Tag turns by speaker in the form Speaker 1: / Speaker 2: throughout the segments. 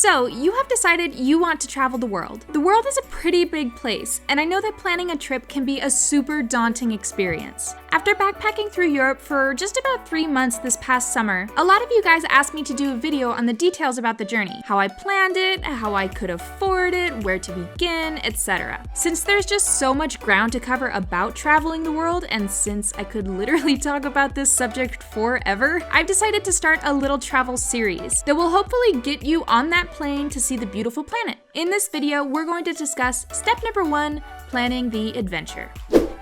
Speaker 1: So, you have decided you want to travel the world. The world is a pretty big place, and I know that planning a trip can be a super daunting experience. After backpacking through Europe for just about 3 months this past summer, a lot of you guys asked me to do a video on the details about the journey, how I planned it, how I could afford it, where to begin, etc. Since there's just so much ground to cover about traveling the world, and since I could literally talk about this subject forever, I've decided to start a little travel series that will hopefully get you on that plane to see the beautiful planet. In this video, we're going to discuss step number 1, planning the adventure.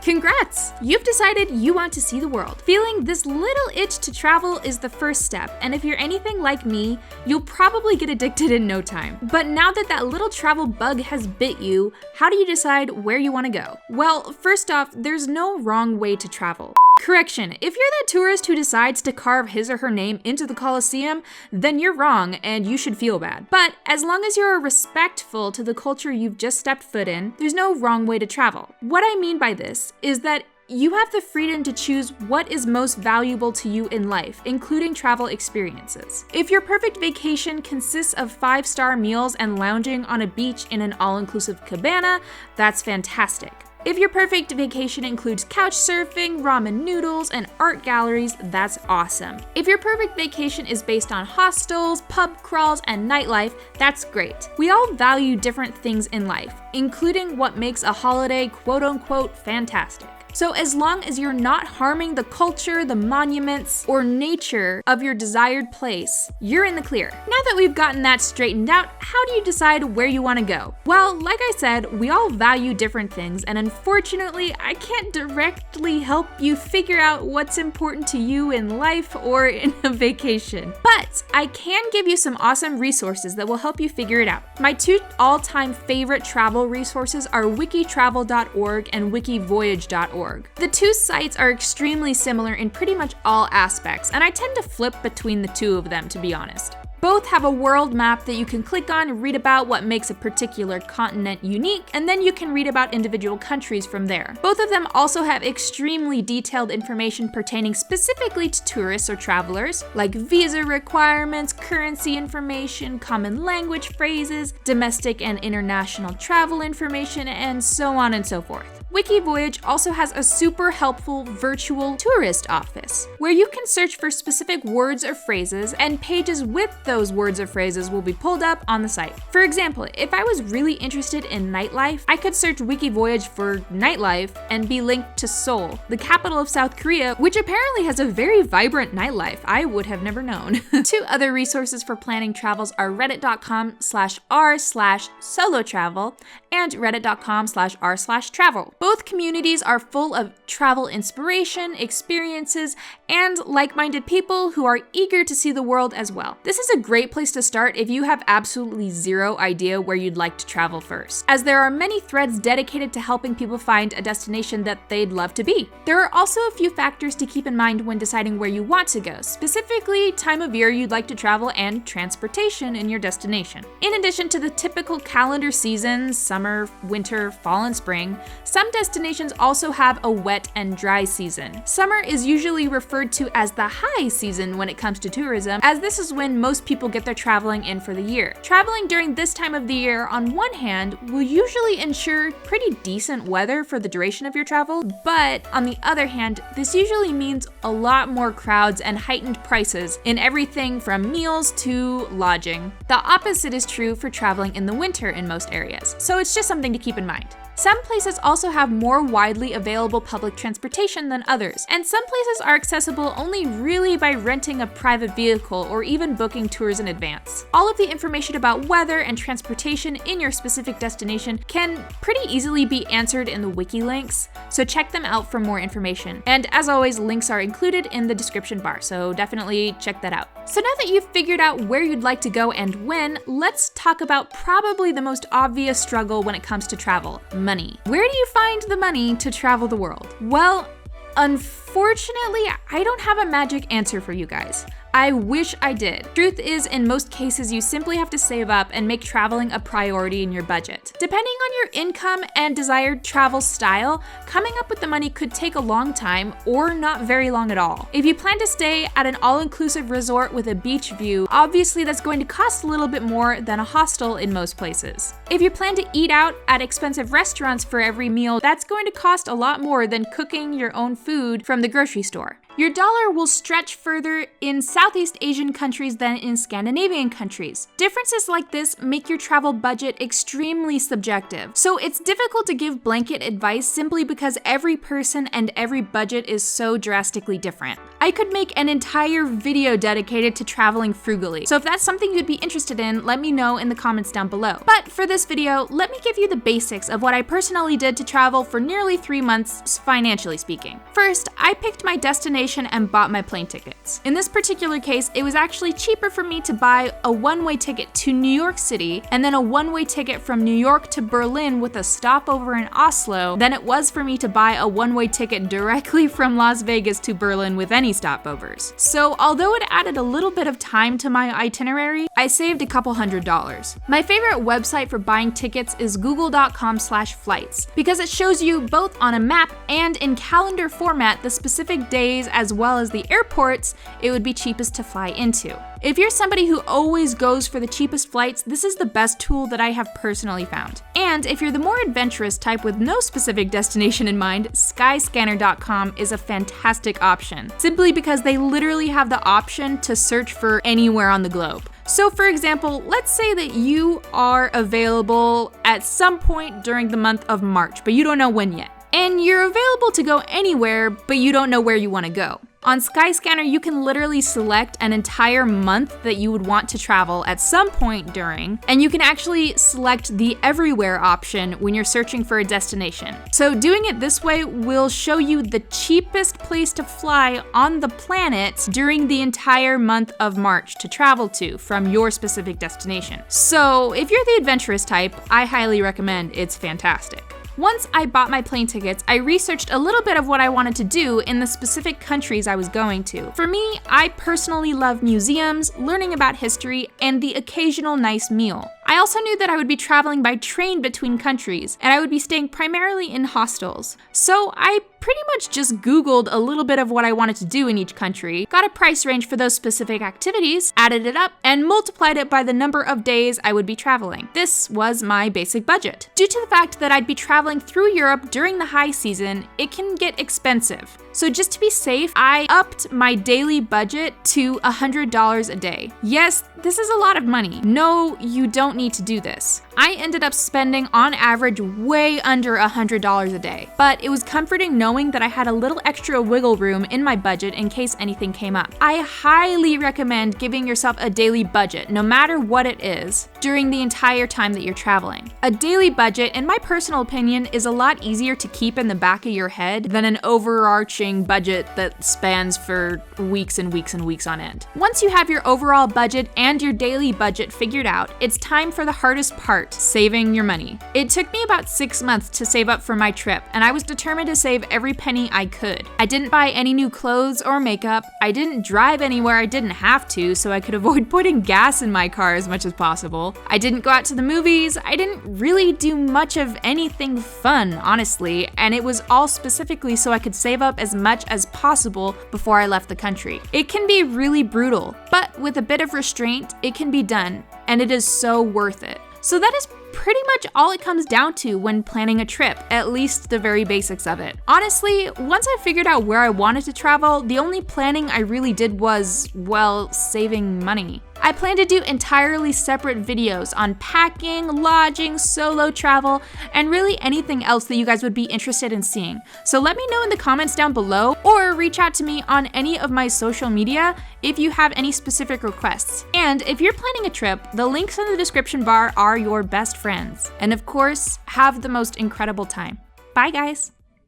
Speaker 1: Congrats! You've decided you want to see the world. Feeling this little itch to travel is the first step, and if you're anything like me, you'll probably get addicted in no time. But now that that little travel bug has bit you, how do you decide where you want to go? Well, first off, there's no wrong way to travel. Correction, if you're that tourist who decides to carve his or her name into the Colosseum, then you're wrong and you should feel bad. But as long as you're respectful to the culture you've just stepped foot in, there's no wrong way to travel. What I mean by this is that you have the freedom to choose what is most valuable to you in life, including travel experiences. If your perfect vacation consists of 5-star meals and lounging on a beach in an all-inclusive cabana, that's fantastic. If your perfect vacation includes couch surfing, ramen noodles, and art galleries, that's awesome. If your perfect vacation is based on hostels, pub crawls, and nightlife, that's great. We all value different things in life, including what makes a holiday quote-unquote fantastic. So as long as you're not harming the culture, the monuments, or nature of your desired place, you're in the clear. Now that we've gotten that straightened out, how do you decide where you want to go? Well, like I said, we all value different things, and unfortunately, I can't directly help you figure out what's important to you in life or in a vacation. But I can give you some awesome resources that will help you figure it out. My 2 all-time favorite travel resources are wikitravel.org and wikivoyage.org. The 2 sites are extremely similar in pretty much all aspects, and I tend to flip between the 2 of them, to be honest. Both have a world map that you can click on and read about what makes a particular continent unique, and then you can read about individual countries from there. Both of them also have extremely detailed information pertaining specifically to tourists or travelers, like visa requirements, currency information, common language phrases, domestic and international travel information, and so on and so forth. WikiVoyage also has a super helpful virtual tourist office, where you can search for specific words or phrases, and pages with those words or phrases will be pulled up on the site. For example, if I was really interested in nightlife, I could search WikiVoyage for nightlife and be linked to Seoul, the capital of South Korea, which apparently has a very vibrant nightlife. I would have never known. 2 other resources for planning travels are reddit.com/r/solotravel and reddit.com/r/travel. Both communities are full of travel inspiration, experiences, and like-minded people who are eager to see the world as well. This is a great place to start if you have absolutely zero idea where you'd like to travel first, as there are many threads dedicated to helping people find a destination that they'd love to be. There are also a few factors to keep in mind when deciding where you want to go, specifically time of year you'd like to travel and transportation in your destination. In addition to the typical calendar seasons, summer, winter, fall, and spring, some destinations also have a wet and dry season. Summer is usually referred to as the high season when it comes to tourism, as this is when most people get their traveling in for the year. Traveling during this time of the year, on one hand, will usually ensure pretty decent weather for the duration of your travel, but on the other hand, this usually means a lot more crowds and heightened prices in everything from meals to lodging. The opposite is true for traveling in the winter in most areas, so it's just something to keep in mind. Some places also have more widely available public transportation than others, and some places are accessible only really by renting a private vehicle or even booking tours in advance. All of the information about weather and transportation in your specific destination can pretty easily be answered in the wiki links, so check them out for more information. And as always, links are included in the description bar, so definitely check that out. So now that you've figured out where you'd like to go and when, let's talk about probably the most obvious struggle when it comes to travel: money. Where do you find the money to travel the world? Well, unfortunately, I don't have a magic answer for you guys. I wish I did. Truth is, in most cases, you simply have to save up and make traveling a priority in your budget. Depending on your income and desired travel style, coming up with the money could take a long time or not very long at all. If you plan to stay at an all-inclusive resort with a beach view, obviously that's going to cost a little bit more than a hostel in most places. If you plan to eat out at expensive restaurants for every meal, that's going to cost a lot more than cooking your own food from the grocery store. Your dollar will stretch further in Southeast Asian countries than in Scandinavian countries. Differences like this make your travel budget extremely subjective, so it's difficult to give blanket advice simply because every person and every budget is so drastically different. I could make an entire video dedicated to traveling frugally, so if that's something you'd be interested in, let me know in the comments down below. But for this video, let me give you the basics of what I personally did to travel for nearly 3 months, financially speaking. First, I picked my destination and bought my plane tickets. In this particular case, it was actually cheaper for me to buy a one-way ticket to New York City and then a one-way ticket from New York to Berlin with a stopover in Oslo than it was for me to buy a one-way ticket directly from Las Vegas to Berlin with any stopovers. So although it added a little bit of time to my itinerary, I saved a couple $100s. My favorite website for buying tickets is google.com/flights because it shows you both on a map and in calendar format the specific days as well as the airports it would be cheapest to fly into. If you're somebody who always goes for the cheapest flights, this is the best tool that I have personally found. And if you're the more adventurous type with no specific destination in mind, skyscanner.com is a fantastic option, simply because they literally have the option to search for anywhere on the globe. So for example, let's say that you are available at some point during the month of March, but you don't know when yet. And you're available to go anywhere, but you don't know where you want to go. On Skyscanner, you can literally select an entire month that you would want to travel at some point during, and you can actually select the everywhere option when you're searching for a destination. So doing it this way will show you the cheapest place to fly on the planet during the entire month of March to travel to from your specific destination. So if you're the adventurous type, I highly recommend. It's fantastic. Once I bought my plane tickets, I researched a little bit of what I wanted to do in the specific countries I was going to. For me, I personally love museums, learning about history, and the occasional nice meal. I also knew that I would be traveling by train between countries, and I would be staying primarily in hostels. So I pretty much just Googled a little bit of what I wanted to do in each country, got a price range for those specific activities, added it up, and multiplied it by the number of days I would be traveling. This was my basic budget. Due to the fact that I'd be traveling through Europe during the high season, it can get expensive. So just to be safe, I upped my daily budget to $100 a day. Yes, this is a lot of money. No, you don't need to do this. I ended up spending on average way under $100 a day, but it was comforting knowing that I had a little extra wiggle room in my budget in case anything came up. I highly recommend giving yourself a daily budget, no matter what it is, during the entire time that you're traveling. A daily budget, in my personal opinion, is a lot easier to keep in the back of your head than an overarching budget that spans for weeks and weeks and weeks on end. Once you have your overall budget and your daily budget figured out, it's time for the hardest part, saving your money. It took me about 6 months to save up for my trip, and I was determined to save every penny I could. I didn't buy any new clothes or makeup. I didn't drive anywhere I didn't have to, so I could avoid putting gas in my car as much as possible. I didn't go out to the movies. I didn't really do much of anything fun, honestly, and it was all specifically so I could save up as much as possible before I left the country. It can be really brutal, but with a bit of restraint, it can be done, and it is so worth it. So that is pretty much all it comes down to when planning a trip, at least the very basics of it. Honestly, once I figured out where I wanted to travel, the only planning I really did was, well, saving money. I plan to do entirely separate videos on packing, lodging, solo travel, and really anything else that you guys would be interested in seeing. So let me know in the comments down below, or reach out to me on any of my social media if you have any specific requests. And if you're planning a trip, the links in the description bar are your best friends. And of course, have the most incredible time. Bye guys!